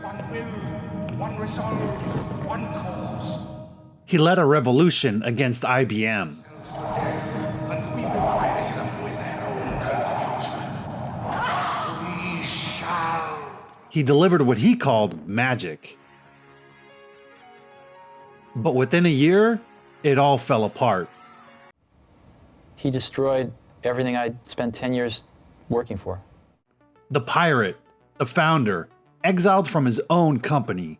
one will, one resolve, one cause. He led a revolution against IBM. And we will bury them with their own confusion. We shall. He delivered what he called magic. But within a year, it all fell apart. He destroyed everything I'd spent 10 years working for. The pirate, the founder, exiled from his own company,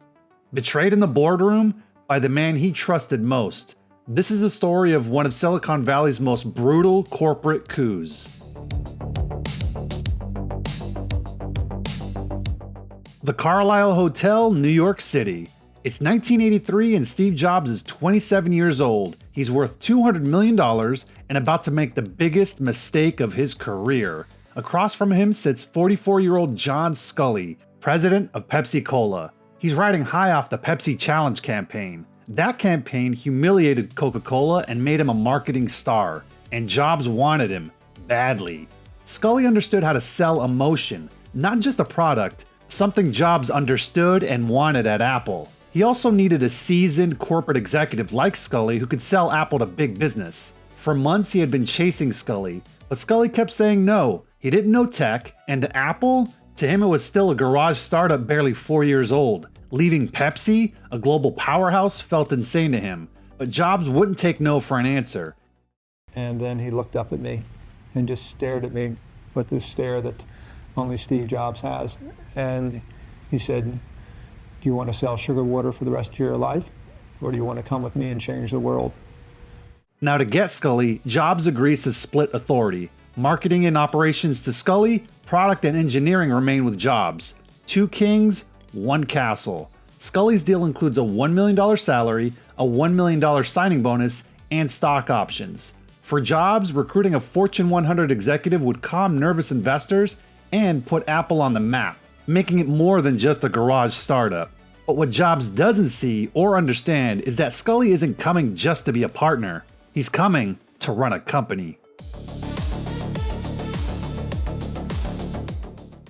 betrayed in the boardroom by the man he trusted most. This is the story of one of Silicon Valley's most brutal corporate coups. The Carlyle Hotel, New York City. It's 1983 and Steve Jobs is 27 years old. He's worth $200 million and about to make the biggest mistake of his career. Across from him sits 44-year-old John Scully, president of Pepsi-Cola. He's riding high off the Pepsi Challenge campaign. That campaign humiliated Coca-Cola and made him a marketing star. And Jobs wanted him, badly. Scully understood how to sell emotion, not just a product, something Jobs understood and wanted at Apple. He also needed a seasoned corporate executive like Scully who could sell Apple to big business. For months he had been chasing Scully, but Scully kept saying no. He didn't know tech, and to Apple, to him it was still a garage startup barely 4 years old. Leaving Pepsi, a global powerhouse, felt insane to him, but Jobs wouldn't take no for an answer. And then he looked up at me and just stared at me with this stare that only Steve Jobs has. And he said, "Do you want to sell sugar water for the rest of your life, or do you want to come with me and change the world?" Now to get Scully, Jobs agrees to split authority. Marketing and operations to Scully, product and engineering remain with Jobs. 2 kings, 1 castle. Scully's deal includes a $1 million salary, a $1 million signing bonus, and stock options. For Jobs, recruiting a Fortune 100 executive would calm nervous investors and put Apple on the map, making it more than just a garage startup. But what Jobs doesn't see or understand is that Scully isn't coming just to be a partner. He's coming to run a company.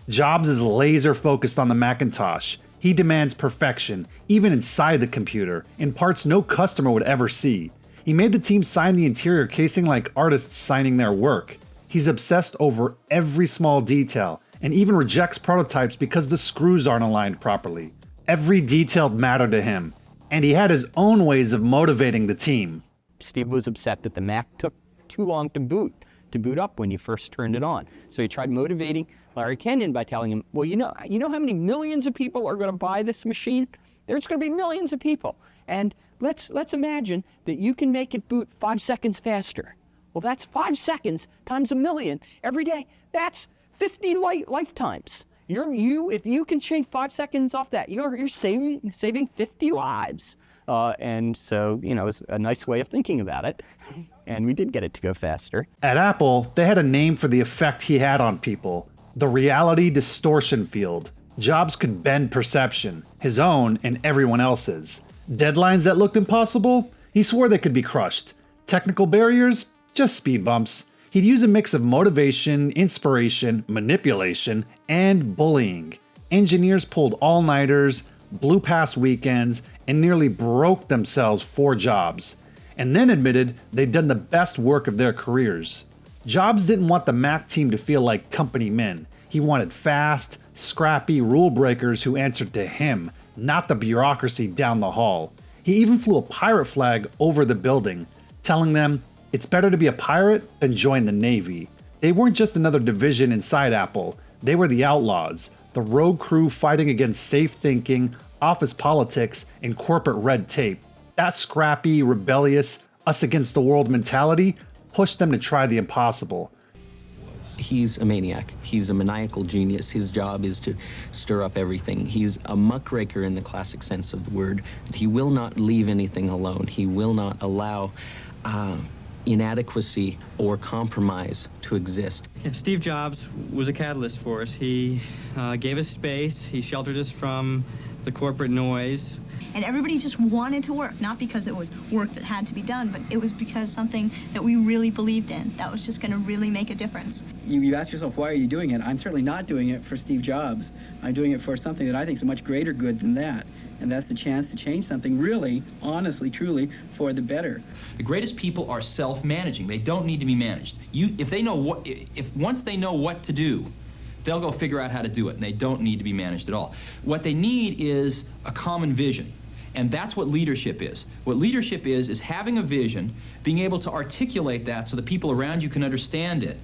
Jobs is laser focused on the Macintosh. He demands perfection, even inside the computer, in parts no customer would ever see. He made the team sign the interior casing like artists signing their work. He's obsessed over every small detail, and even rejects prototypes because the screws aren't aligned properly. Every detail mattered to him, and he had his own ways of motivating the team. Steve was upset that the Mac took too long to boot up when you first turned it on. So he tried motivating Larry Kenyon by telling him, well, you know how many millions of people are going to buy this machine? There's going to be millions of people. And let's imagine that you can make it boot 5 seconds faster. Well, that's 5 seconds times a million every day. That's 50 lifetimes. If you can shave 5 seconds off that, you're saving 50 lives. And so, it was a nice way of thinking about it. And we did get it to go faster. At Apple, they had a name for the effect he had on people: the reality distortion field. Jobs could bend perception, his own and everyone else's. Deadlines that looked impossible, he swore they could be crushed. Technical barriers, just speed bumps. He'd use a mix of motivation, inspiration, manipulation, and bullying. Engineers pulled all-nighters, blew past weekends, and nearly broke themselves for Jobs, and then admitted they'd done the best work of their careers. Jobs didn't want the Mac team to feel like company men. He wanted fast, scrappy rule breakers who answered to him, not the bureaucracy down the hall. He even flew a pirate flag over the building, telling them it's better to be a pirate than join the Navy. They weren't just another division inside Apple. They were the outlaws, the rogue crew fighting against safe thinking, office politics, and corporate red tape. That scrappy, rebellious, us against the world mentality pushed them to try the impossible. He's a maniac. He's a maniacal genius. His job is to stir up everything. He's a muckraker in the classic sense of the word. He will not leave anything alone. He will not allow inadequacy or compromise to exist. Steve Jobs was a catalyst for us. He gave us space. He sheltered us from the corporate noise. And everybody just wanted to work, not because it was work that had to be done, but it was because something that we really believed in, that was just going to really make a difference. You ask yourself, why are you doing it? I'm certainly not doing it for Steve Jobs. I'm doing it for something that I think is a much greater good than that. And that's the chance to change something really, honestly, truly, for the better. The greatest people are self-managing. They don't need to be managed. If once they know what to do, they'll go figure out how to do it, and they don't need to be managed at all. What they need is a common vision. And that's what leadership is. What leadership is having a vision, being able to articulate that so the people around you can understand it.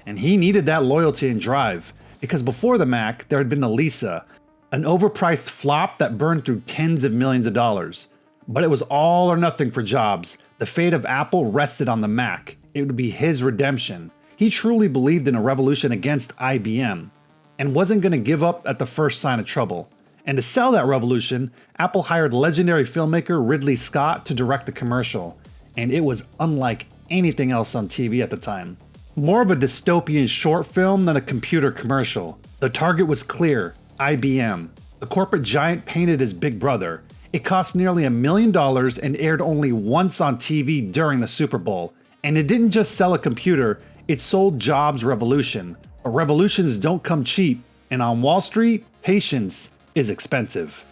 And he needed that loyalty and drive, because before the Mac, there had been the Lisa, an overpriced flop that burned through tens of millions of dollars. But it was all or nothing for Jobs. The fate of Apple rested on the Mac. It would be his redemption. He truly believed in a revolution against IBM, and wasn't going to give up at the first sign of trouble. And to sell that revolution, Apple hired legendary filmmaker Ridley Scott to direct the commercial, and it was unlike anything else on TV at the time. More of a dystopian short film than a computer commercial. The target was clear, IBM. The corporate giant painted as Big Brother. It cost nearly $1 million and aired only once on TV during the Super Bowl. And it didn't just sell a computer, it sold Jobs' revolution. But revolutions don't come cheap, and on Wall Street, patience is expensive.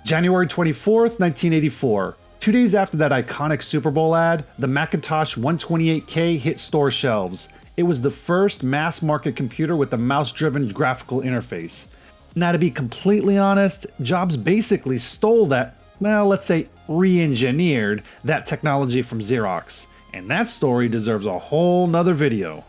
January 24th, 1984. 2 days after that iconic Super Bowl ad, the Macintosh 128K hit store shelves. It was the first mass-market computer with a mouse-driven graphical interface. Now, to be completely honest, Jobs basically stole that, well, let's say re-engineered that technology from Xerox. And that story deserves a whole nother video.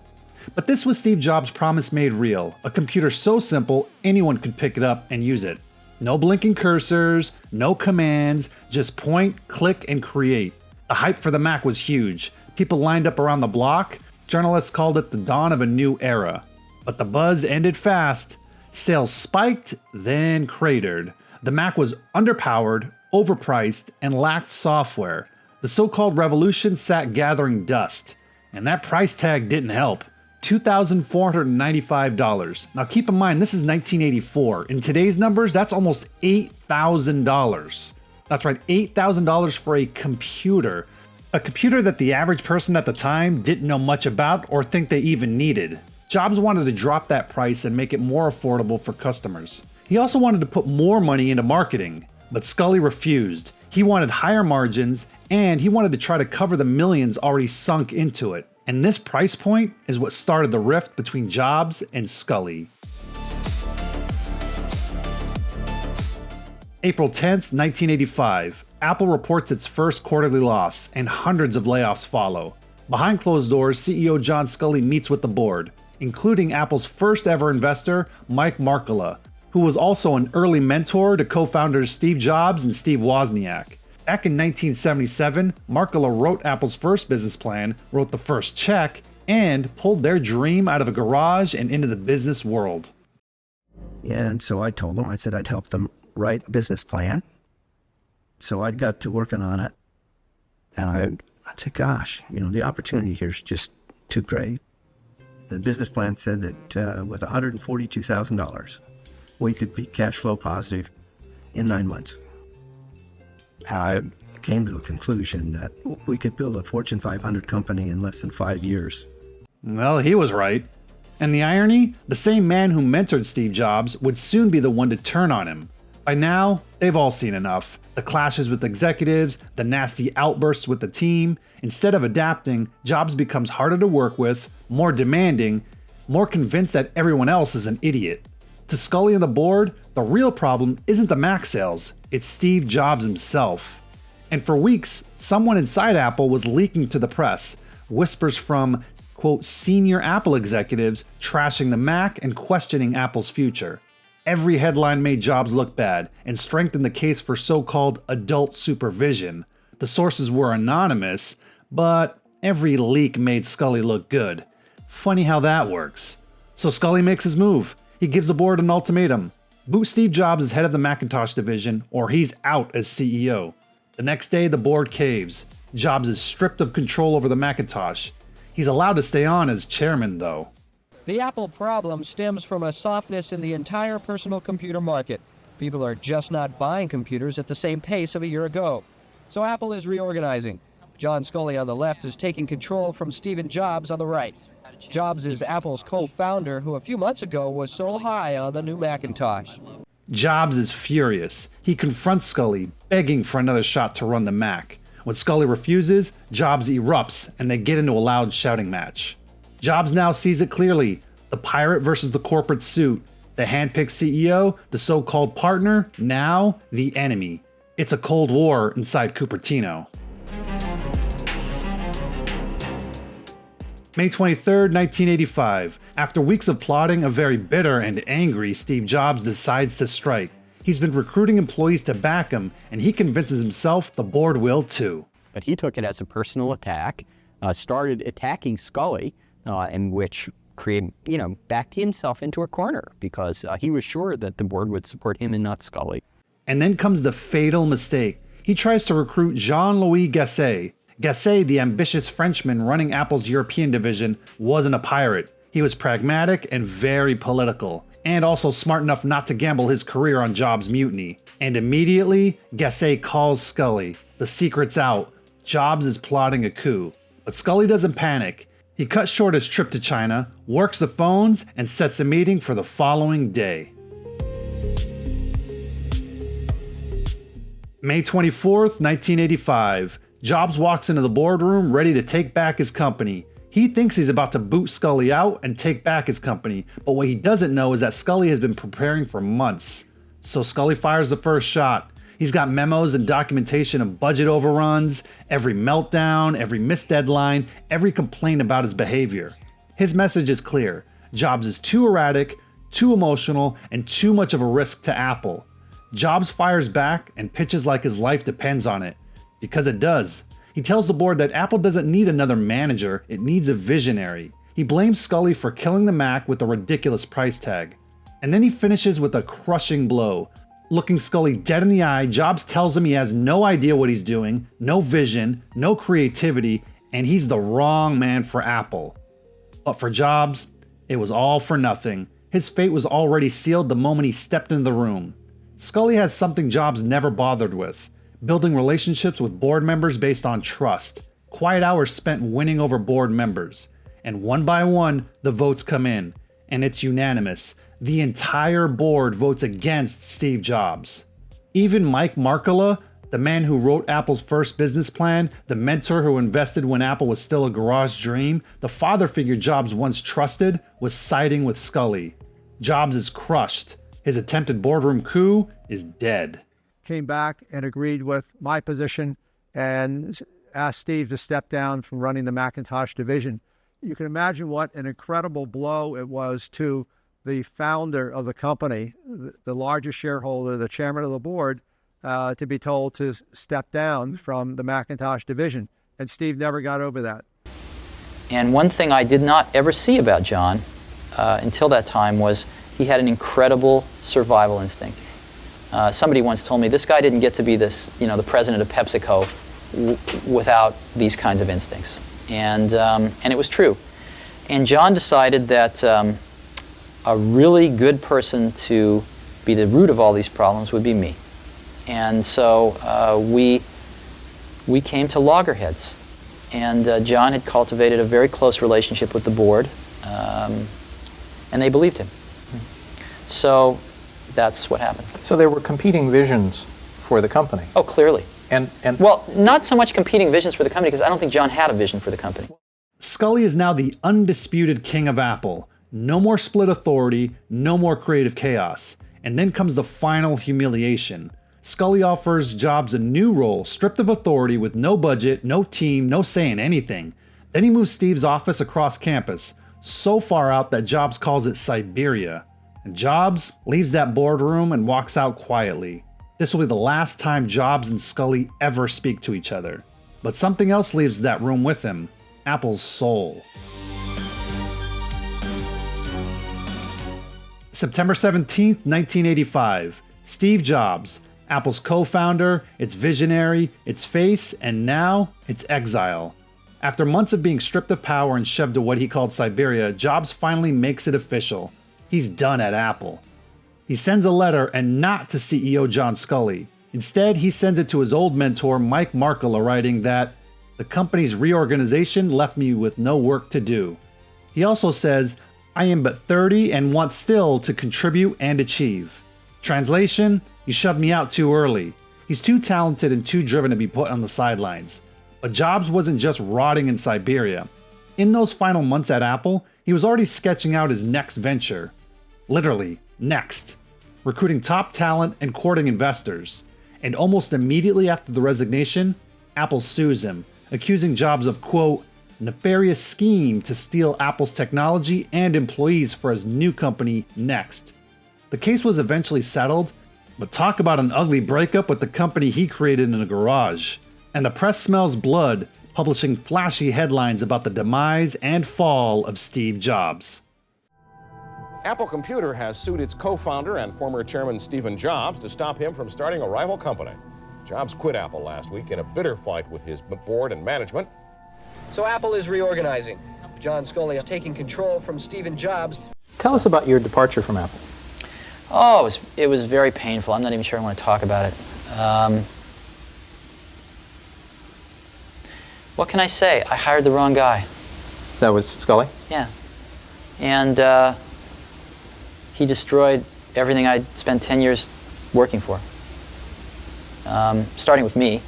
But this was Steve Jobs' promise made real, a computer so simple anyone could pick it up and use it. No blinking cursors, no commands, just point, click, and create. The hype for the Mac was huge. People lined up around the block. Journalists called it the dawn of a new era. But the buzz ended fast. Sales spiked, then cratered. The Mac was underpowered, overpriced, and lacked software. The so-called revolution sat gathering dust. And that price tag didn't help. $2,495. Now keep in mind, this is 1984. In today's numbers, that's almost $8,000. That's right, $8,000 for a computer. A computer that the average person at the time didn't know much about or think they even needed. Jobs wanted to drop that price and make it more affordable for customers. He also wanted to put more money into marketing, but Scully refused. He wanted higher margins, and he wanted to try to cover the millions already sunk into it. And this price point is what started the rift between Jobs and Scully. April 10th, 1985. Apple reports its first quarterly loss, and hundreds of layoffs follow. Behind closed doors, CEO John Scully meets with the board, including Apple's first ever investor, Mike Markkula, who was also an early mentor to co-founders Steve Jobs and Steve Wozniak. Back in 1977, Markkula wrote Apple's first business plan, wrote the first check, and pulled their dream out of a garage and into the business world. And so I told them, I said I'd help them write a business plan. So I got to working on it. And I said, gosh, the opportunity here is just too great. The business plan said that with $142,000, we could be cash flow positive in 9 months. I came to the conclusion that we could build a Fortune 500 company in less than 5 years. Well, he was right. And the irony? The same man who mentored Steve Jobs would soon be the one to turn on him. By now, they've all seen enough. The clashes with executives, the nasty outbursts with the team. Instead of adapting, Jobs becomes harder to work with, more demanding, more convinced that everyone else is an idiot. To Scully and the board, the real problem isn't the Mac sales, it's Steve Jobs himself. And for weeks, someone inside Apple was leaking to the press, whispers from, quote, senior Apple executives trashing the Mac and questioning Apple's future. Every headline made Jobs look bad and strengthened the case for so-called adult supervision. The sources were anonymous, but every leak made Scully look good. Funny how that works. So Scully makes his move. He gives the board an ultimatum. Boot Steve Jobs as head of the Macintosh division, or he's out as CEO. The next day, the board caves. Jobs is stripped of control over the Macintosh. He's allowed to stay on as chairman, though. The Apple problem stems from a softness in the entire personal computer market. People are just not buying computers at the same pace of a year ago. So Apple is reorganizing. John Sculley on the left is taking control from Steve Jobs on the right. Jobs is Apple's co-founder, who a few months ago was so high on the new Macintosh. Jobs is furious. He confronts Sculley, begging for another shot to run the Mac. When Sculley refuses, Jobs erupts and they get into a loud shouting match. Jobs now sees it clearly. The pirate versus the corporate suit. The handpicked CEO, the so-called partner, now the enemy. It's a cold war inside Cupertino. May 23rd, 1985. After weeks of plotting, a very bitter and angry Steve Jobs decides to strike. He's been recruiting employees to back him, and he convinces himself the board will too. But he took it as a personal attack, started attacking Sculley, in which backed himself into a corner because he was sure that the board would support him and not Sculley. And then comes the fatal mistake. He tries to recruit Jean-Louis Gasset. Gasset, the ambitious Frenchman running Apple's European division, wasn't a pirate. He was pragmatic and very political, and also smart enough not to gamble his career on Jobs' mutiny. And immediately, Gasset calls Sculley. The secret's out. Jobs is plotting a coup. But Sculley doesn't panic. He cuts short his trip to China, works the phones, and sets a meeting for the following day. May 24th, 1985. Jobs walks into the boardroom ready to take back his company. He thinks he's about to boot Sculley out and take back his company, but what he doesn't know is that Sculley has been preparing for months. So Sculley fires the first shot. He's got memos and documentation of budget overruns, every meltdown, every missed deadline, every complaint about his behavior. His message is clear. Jobs is too erratic, too emotional, and too much of a risk to Apple. Jobs fires back and pitches like his life depends on it. Because it does. He tells the board that Apple doesn't need another manager, it needs a visionary. He blames Sculley for killing the Mac with a ridiculous price tag. And then he finishes with a crushing blow. Looking Sculley dead in the eye, Jobs tells him he has no idea what he's doing, no vision, no creativity, and he's the wrong man for Apple. But for Jobs, it was all for nothing. His fate was already sealed the moment he stepped into the room. Sculley has something Jobs never bothered with. Building relationships with board members based on trust. Quiet hours spent winning over board members. And one by one, the votes come in. And it's unanimous. The entire board votes against Steve Jobs. Even Mike Markkula, the man who wrote Apple's first business plan, the mentor who invested when Apple was still a garage dream, the father figure Jobs once trusted, was siding with Sculley. Jobs is crushed. His attempted boardroom coup is dead. Came back and agreed with my position and asked Steve to step down from running the Macintosh division. You can imagine what an incredible blow it was to the founder of the company, the largest shareholder, the chairman of the board, to be told to step down from the Macintosh division. And Steve never got over that. And one thing I did not ever see about John until that time was he had an incredible survival instinct. Somebody once told me this guy didn't get to be this, the president of PepsiCo without these kinds of instincts, and it was true. And John decided that a really good person to be the root of all these problems would be me, and so we came to loggerheads. And John had cultivated a very close relationship with the board, and they believed him. So that's what happened. So there were competing visions for the company. Oh, clearly. And well, not so much competing visions for the company, because I don't think John had a vision for the company. Sculley is now the undisputed king of Apple. No more split authority, no more creative chaos. And then comes the final humiliation. Sculley offers Jobs a new role, stripped of authority, with no budget, no team, no say in anything. Then he moves Steve's office across campus, so far out that Jobs calls it Siberia. And Jobs leaves that boardroom and walks out quietly. This will be the last time Jobs and Sculley ever speak to each other. But something else leaves that room with him: Apple's soul. September 17th, 1985. Steve Jobs, Apple's co-founder, its visionary, its face, and now its exile. After months of being stripped of power and shoved to what he called Siberia, Jobs finally makes it official. He's done at Apple. He sends a letter, and not to CEO John Sculley. Instead, he sends it to his old mentor, Mike Markkula, writing that the company's reorganization left me with no work to do. He also says, I am but 30 and want still to contribute and achieve. Translation, you shoved me out too early. He's too talented and too driven to be put on the sidelines. But Jobs wasn't just rotting in Siberia. In those final months at Apple, he was already sketching out his next venture. Literally, next. Recruiting top talent and courting investors. And almost immediately after the resignation, Apple sues him, accusing Jobs of, quote, nefarious scheme to steal Apple's technology and employees for his new company, Next. The case was eventually settled, but talk about an ugly breakup with the company he created in a garage. And the press smells blood, publishing flashy headlines about the demise and fall of Steve Jobs. Apple Computer has sued its co-founder and former chairman Stephen Jobs to stop him from starting a rival company. Jobs quit Apple last week in a bitter fight with his board and management. So Apple is reorganizing. John Sculley is taking control from Stephen Jobs. Tell us about your departure from Apple. Oh, it was very painful. I'm not even sure I want to talk about it. What can I say? I hired the wrong guy. That was Sculley? Yeah. And he destroyed everything I'd spent 10 years working for. Starting with me.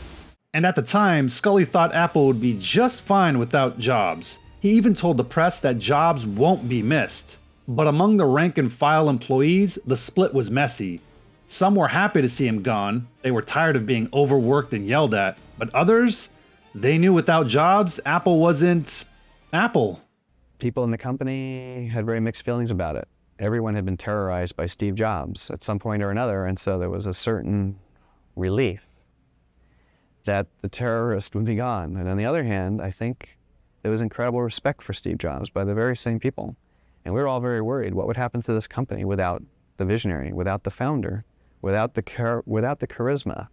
And at the time, Sculley thought Apple would be just fine without Jobs. He even told the press that Jobs won't be missed. But among the rank and file employees, the split was messy. Some were happy to see him gone. They were tired of being overworked and yelled at. But others, they knew without Jobs, Apple wasn't Apple. People in the company had very mixed feelings about it. Everyone had been terrorized by Steve Jobs at some point or another, and so there was a certain relief that the terrorist would be gone. And on the other hand, I think there was incredible respect for Steve Jobs by the very same people. And we were all very worried what would happen to this company without the visionary, without the founder, without the charisma.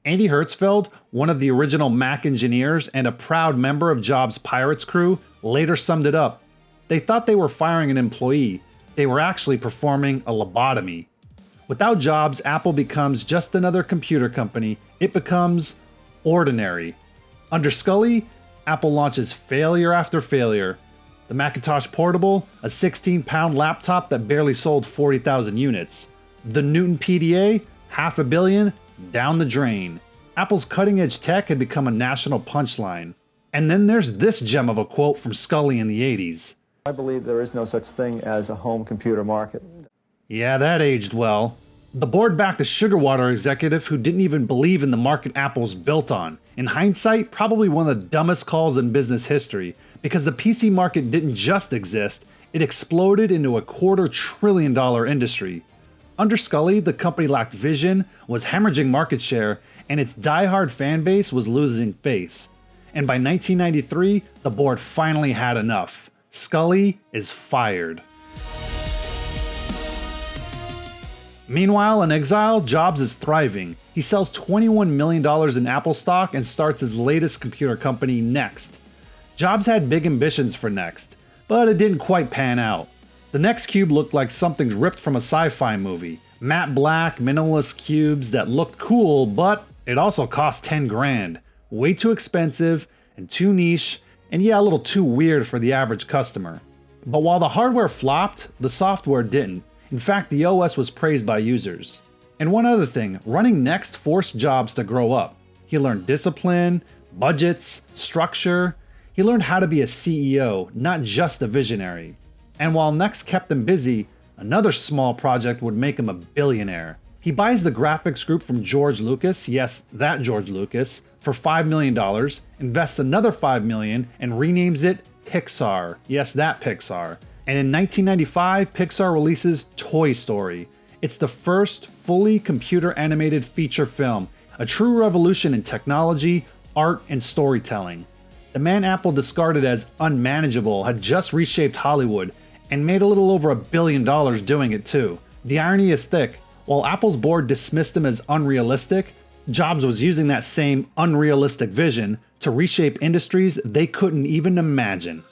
Andy Hertzfeld, one of the original Mac engineers and a proud member of Jobs' Pirates crew, later summed it up. They thought they were firing an employee. They were actually performing a lobotomy. Without Jobs, Apple becomes just another computer company. It becomes ordinary. Under Sculley, Apple launches failure after failure. The Macintosh Portable, a 16-pound laptop that barely sold 40,000 units. The Newton PDA, $500 million, down the drain. Apple's cutting-edge tech had become a national punchline. And then there's this gem of a quote from Sculley in the 80s. I believe there is no such thing as a home computer market. Yeah, that aged well. The board backed a sugar water executive who didn't even believe in the market Apple's built on. In hindsight, probably one of the dumbest calls in business history, because the PC market didn't just exist, it exploded into a $250 billion industry. Under Sculley, the company lacked vision, was hemorrhaging market share, and its die-hard fan base was losing faith. And by 1993, the board finally had enough. Sculley is fired. Meanwhile, in Exile, Jobs is thriving. He sells $21 million in Apple stock and starts his latest computer company, Next. Jobs had big ambitions for Next, but it didn't quite pan out. The Next cube looked like something ripped from a sci-fi movie. Matte black, minimalist cubes that looked cool, but it also cost 10 grand. Way too expensive and too niche, and yeah, a little too weird for the average customer. But while the hardware flopped, the software didn't. In fact, the OS was praised by users. And one other thing, running Next forced Jobs to grow up. He learned discipline, budgets, structure. He learned how to be a CEO, not just a visionary. And while Next kept him busy, another small project would make him a billionaire. He buys the graphics group from George Lucas, yes, that George Lucas, for $5 million, invests another $5 million, and renames it Pixar, yes, that Pixar. And in 1995, Pixar releases Toy Story. It's the first fully computer-animated feature film, a true revolution in technology, art, and storytelling. The man Apple discarded as unmanageable had just reshaped Hollywood and made a little over $1 billion doing it too. The irony is thick. While Apple's board dismissed him as unrealistic, Jobs was using that same unrealistic vision to reshape industries they couldn't even imagine.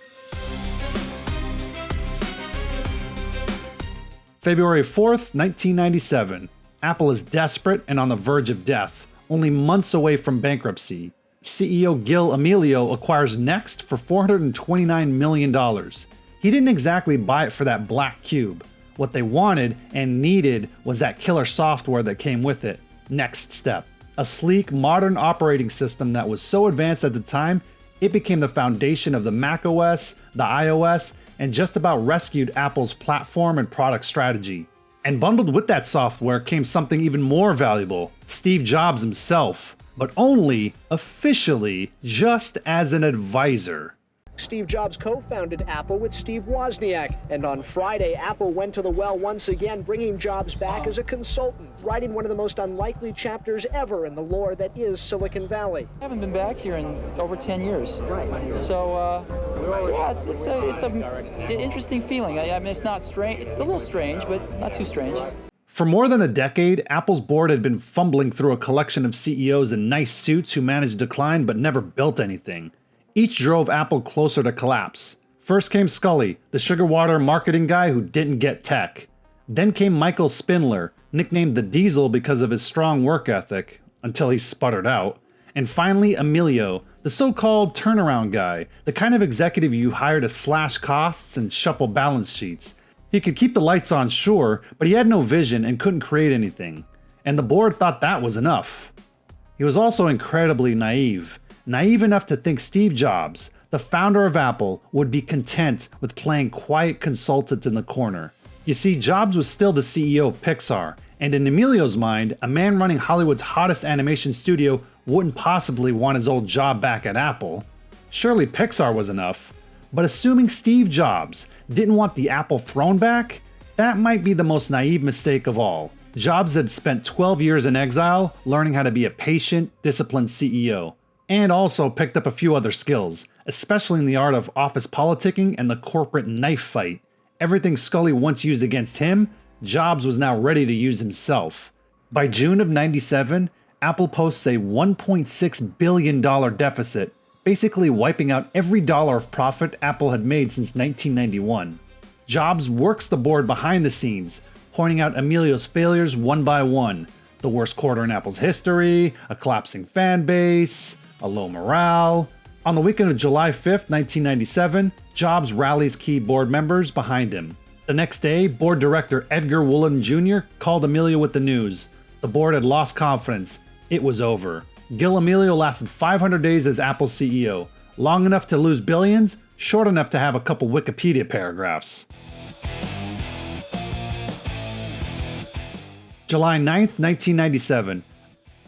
February 4th, 1997. Apple is desperate and on the verge of death, only months away from bankruptcy. CEO Gil Amelio acquires Next for $429 million. He didn't exactly buy it for that black cube. What they wanted and needed was that killer software that came with it, Next Step. A sleek, modern operating system that was so advanced at the time, it became the foundation of the macOS, the iOS, and just about rescued Apple's platform and product strategy. And bundled with that software came something even more valuable, Steve Jobs himself, but only officially just as an advisor. Steve Jobs co-founded Apple with Steve Wozniak, and on Friday, Apple went to the well once again, bringing Jobs back as a consultant, writing one of the most unlikely chapters ever in the lore that is Silicon Valley. I haven't been back here in over 10 years. Right. So, yeah, it's an interesting feeling. I mean, it's not strange. It's a little strange, but not too strange. For more than a decade, Apple's board had been fumbling through a collection of CEOs in nice suits who managed decline but never built anything. Each drove Apple closer to collapse. First came Scully, the sugar water marketing guy who didn't get tech. Then came Michael Spindler, nicknamed the Diesel because of his strong work ethic, until he sputtered out. And finally, Amelio, the so-called turnaround guy, the kind of executive you hire to slash costs and shuffle balance sheets. He could keep the lights on, sure, but he had no vision and couldn't create anything. And the board thought that was enough. He was also incredibly naive enough to think Steve Jobs, the founder of Apple, would be content with playing quiet consultant in the corner. You see, Jobs was still the CEO of Pixar, and in Emilio's mind, a man running Hollywood's hottest animation studio wouldn't possibly want his old job back at Apple. Surely Pixar was enough, but assuming Steve Jobs didn't want the Apple throne back, that might be the most naive mistake of all. Jobs had spent 12 years in exile learning how to be a patient, disciplined CEO. And also picked up a few other skills, especially in the art of office politicking and the corporate knife fight. Everything Scully once used against him, Jobs was now ready to use himself. By June of '97, Apple posts a $1.6 billion deficit, basically wiping out every dollar of profit Apple had made since 1991. Jobs works the board behind the scenes, pointing out Emilio's failures one by one. The worst quarter in Apple's history, a collapsing fan base, a low morale. On the weekend of July 5th, 1997, Jobs rallies key board members behind him. The next day, board director Edgar Woolen Jr. called Amelio with the news. The board had lost confidence. It was over. Gil Amelio lasted 500 days as Apple's CEO. Long enough to lose billions, short enough to have a couple Wikipedia paragraphs. July 9th, 1997.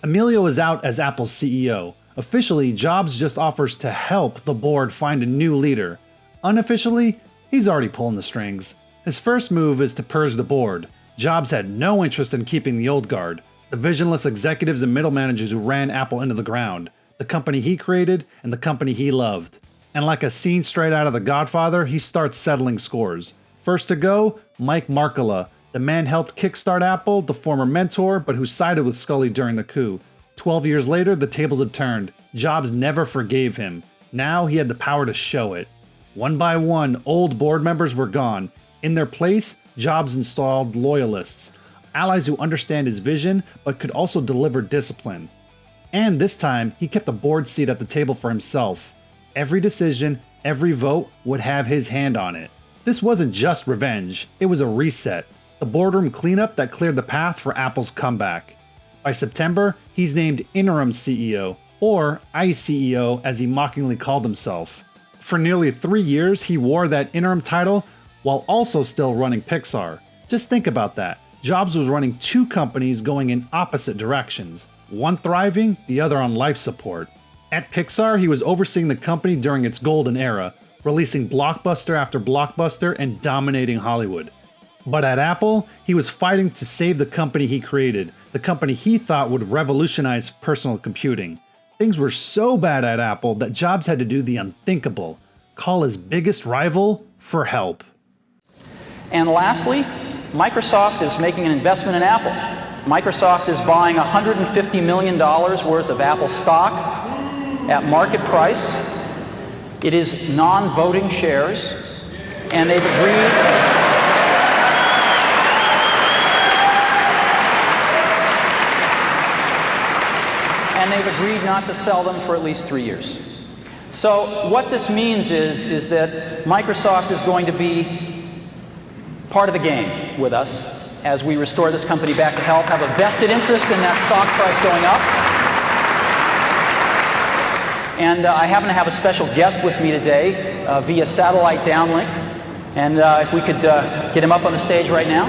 Amelio is out as Apple's CEO. Officially, Jobs just offers to help the board find a new leader. Unofficially, he's already pulling the strings. His first move is to purge the board. Jobs had no interest in keeping the old guard, the visionless executives and middle managers who ran Apple into the ground, the company he created and the company he loved. And like a scene straight out of The Godfather, he starts settling scores. First to go, Mike Markkula. The man helped kickstart Apple, the former mentor, but who sided with Scully during the coup. 12 years later, the tables had turned. Jobs never forgave him. Now he had the power to show it. One by one, old board members were gone. In their place, Jobs installed loyalists, allies who understand his vision but could also deliver discipline. And this time, he kept the board seat at the table for himself. Every decision, every vote would have his hand on it. This wasn't just revenge, it was a reset. The boardroom cleanup that cleared the path for Apple's comeback. By September, he's named Interim CEO, or ICEO as he mockingly called himself. For nearly 3 years, he wore that interim title while also still running Pixar. Just think about that. Jobs was running two companies going in opposite directions, one thriving, the other on life support. At Pixar, he was overseeing the company during its golden era, releasing blockbuster after blockbuster and dominating Hollywood. But at Apple, he was fighting to save the company he created, the company he thought would revolutionize personal computing. Things were so bad at Apple that Jobs had to do the unthinkable, call his biggest rival for help. And lastly, Microsoft is making an investment in Apple. Microsoft is buying $150 million worth of Apple stock. at market price. It is non-voting shares, and they've agreed. And they've agreed not to sell them for at least 3 years. So what this means is that Microsoft is going to be part of the game with us as we restore this company back to health, have a vested interest in that stock price going up. And I happen to have a special guest with me today via satellite downlink. And if we could get him up on the stage right now.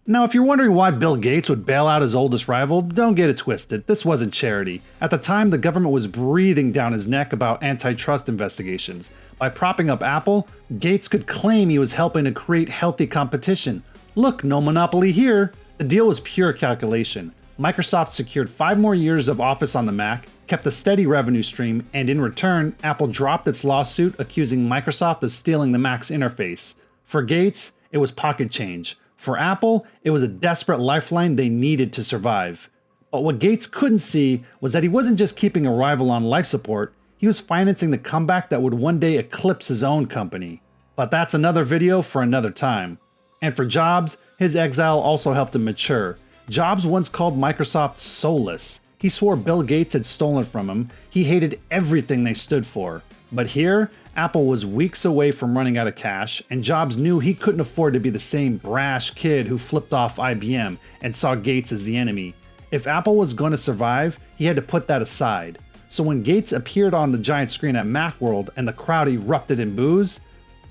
Now, if you're wondering why Bill Gates would bail out his oldest rival, don't get it twisted. This wasn't charity. At the time, the government was breathing down his neck about antitrust investigations. By propping up Apple, Gates could claim he was helping to create healthy competition. Look, no monopoly here. The deal was pure calculation. Microsoft secured 5 more years of Office on the Mac, kept a steady revenue stream, and in return, Apple dropped its lawsuit accusing Microsoft of stealing the Mac's interface. For Gates, it was pocket change. For Apple, it was a desperate lifeline they needed to survive. But what Gates couldn't see was that he wasn't just keeping a rival on life support, he was financing the comeback that would one day eclipse his own company. But that's another video for another time. And for Jobs, his exile also helped him mature. Jobs once called Microsoft soulless. He swore Bill Gates had stolen from him. He hated everything they stood for. But here, Apple was weeks away from running out of cash, and Jobs knew he couldn't afford to be the same brash kid who flipped off IBM and saw Gates as the enemy. If Apple was going to survive, he had to put that aside. So when Gates appeared on the giant screen at Macworld and the crowd erupted in boos,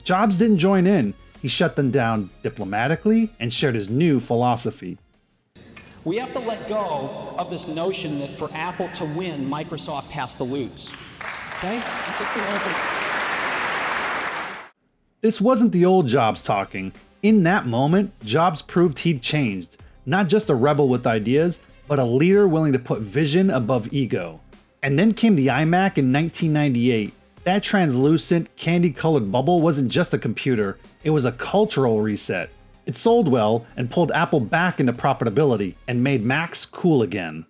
Jobs didn't join in. He shut them down diplomatically and shared his new philosophy. We have to let go of this notion that for Apple to win, Microsoft has to lose. Okay? This wasn't the old Jobs talking. In that moment, Jobs proved he'd changed. Not just a rebel with ideas, but a leader willing to put vision above ego. And then came the iMac in 1998. That translucent, candy-colored bubble wasn't just a computer, it was a cultural reset. It sold well and pulled Apple back into profitability and made Macs cool again.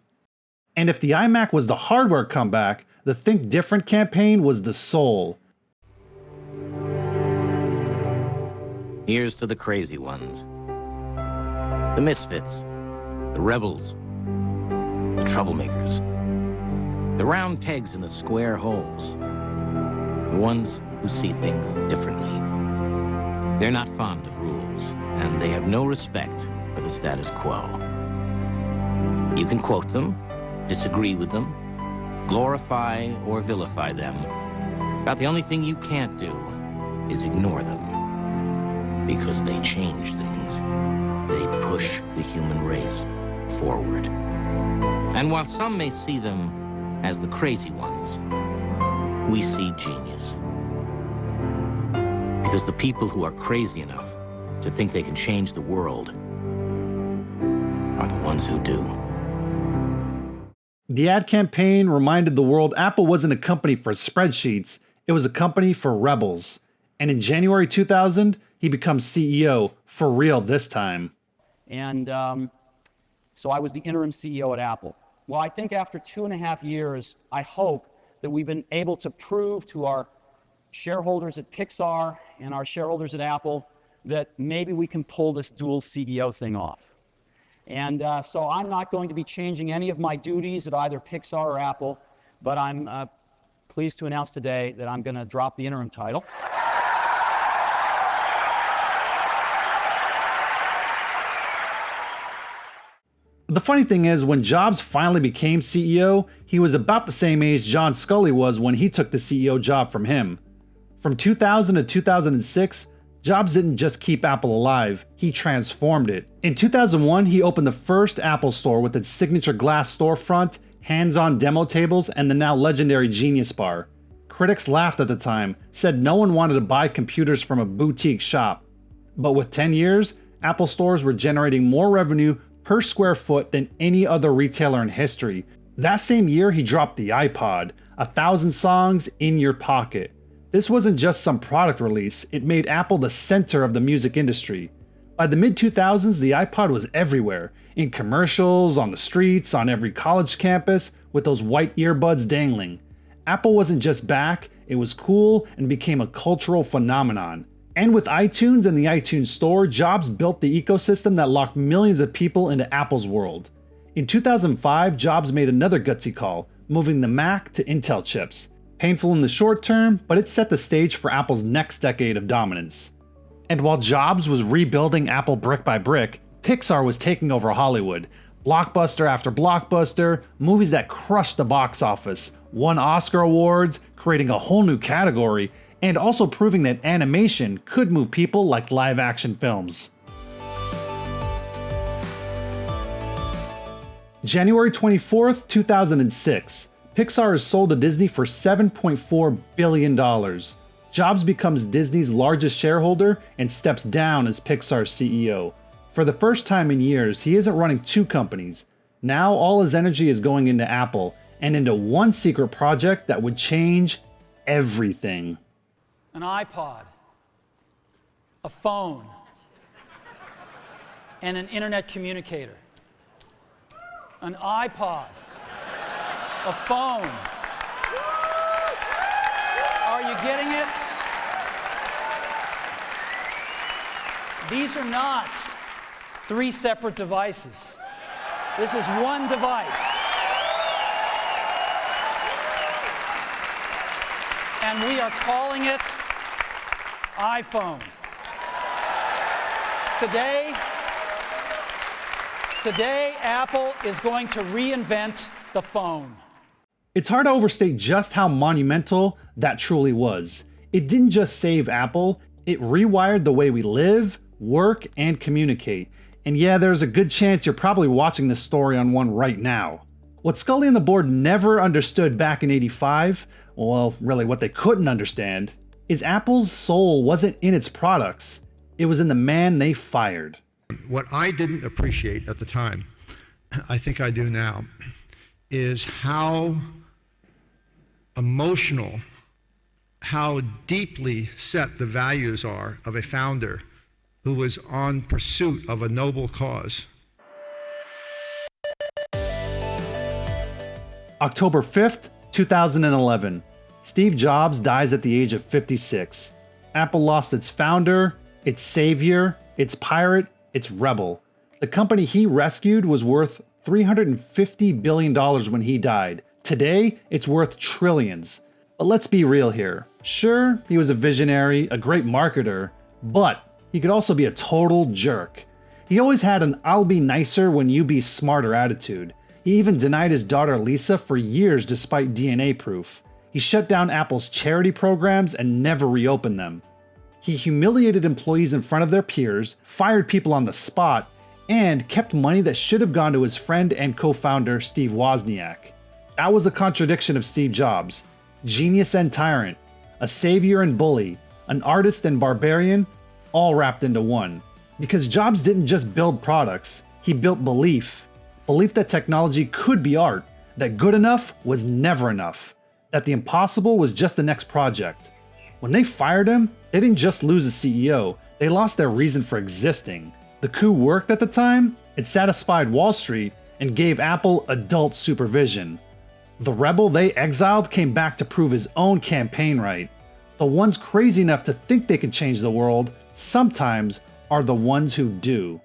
And if the iMac was the hardware comeback, the Think Different campaign was the soul. Here's to the crazy ones, the misfits, the rebels, the troublemakers, the round pegs in the square holes, the ones who see things differently. They're not fond of rules, and they have no respect for the status quo. You can quote them, disagree with them, glorify or vilify them, but the only thing you can't do is ignore them. Because they change things. They push the human race forward. And while some may see them as the crazy ones, we see genius. Because the people who are crazy enough to think they can change the world are the ones who do. The ad campaign reminded the world Apple wasn't a company for spreadsheets, it was a company for rebels. And in January 2000, he becomes CEO, for real this time. And so I was the interim CEO at Apple. Well, I think after 2.5 years, I hope that we've been able to prove to our shareholders at Pixar and our shareholders at Apple that maybe we can pull this dual CEO thing off. And so I'm not going to be changing any of my duties at either Pixar or Apple, but I'm pleased to announce today that I'm going to drop the interim title. The funny thing is, when Jobs finally became CEO, he was about the same age John Sculley was when he took the CEO job from him. From 2000 to 2006, Jobs didn't just keep Apple alive, he transformed it. In 2001, he opened the first Apple Store with its signature glass storefront, hands-on demo tables, and the now legendary Genius Bar. Critics laughed at the time, said no one wanted to buy computers from a boutique shop. But with 10 years, Apple stores were generating more revenue per square foot than any other retailer in history. That same year, he dropped the iPod, 1,000 songs in your pocket. This wasn't just some product release, it made Apple the center of the music industry. By the mid-2000s, the iPod was everywhere, in commercials, on the streets, on every college campus, with those white earbuds dangling. Apple wasn't just back, it was cool and became a cultural phenomenon. And with iTunes and the iTunes Store, Jobs built the ecosystem that locked millions of people into Apple's world. In 2005, Jobs made another gutsy call, moving the Mac to Intel chips. Painful in the short term, but it set the stage for Apple's next decade of dominance. And while Jobs was rebuilding Apple brick by brick, Pixar was taking over Hollywood. Blockbuster after blockbuster, movies that crushed the box office, won Oscar awards, creating a whole new category, and also proving that animation could move people like live-action films. January 24th, 2006. Pixar is sold to Disney for $7.4 billion. Jobs becomes Disney's largest shareholder and steps down as Pixar's CEO. For the first time in years, he isn't running two companies. Now all his energy is going into Apple, and into one secret project that would change everything. An iPod, a phone, and an internet communicator. An iPod, a phone. Are you getting it? These are not three separate devices. This is one device. And we are calling it iPhone. Today, Apple is going to reinvent the phone. It's hard to overstate just how monumental that truly was. It didn't just save Apple, it rewired the way we live, work, and communicate. And yeah, there's a good chance you're probably watching this story on one right now. What Scully and the board never understood back in '85, well, really what they couldn't understand, is Apple's soul wasn't in its products. It was in the man they fired. What I didn't appreciate at the time, I think I do now, is how emotional, how deeply set the values are of a founder who was on pursuit of a noble cause. October 5th, 2011. Steve Jobs dies at the age of 56. Apple lost its founder, its savior, its pirate, its rebel. The company he rescued was worth $350 billion when he died. Today, it's worth trillions. But let's be real here. Sure, he was a visionary, a great marketer, but he could also be a total jerk. He always had an "I'll be nicer when you be smarter" attitude. He even denied his daughter Lisa for years despite DNA proof. He shut down Apple's charity programs and never reopened them. He humiliated employees in front of their peers, fired people on the spot, and kept money that should have gone to his friend and co-founder Steve Wozniak. That was the contradiction of Steve Jobs. Genius and tyrant, a savior and bully, an artist and barbarian, all wrapped into one. Because Jobs didn't just build products, he built belief. Belief that technology could be art, that good enough was never enough, that the impossible was just the next project. When they fired him, they didn't just lose a CEO, they lost their reason for existing. The coup worked at the time, it satisfied Wall Street, and gave Apple adult supervision. The rebel they exiled came back to prove his own campaign right. The ones crazy enough to think they could change the world sometimes are the ones who do.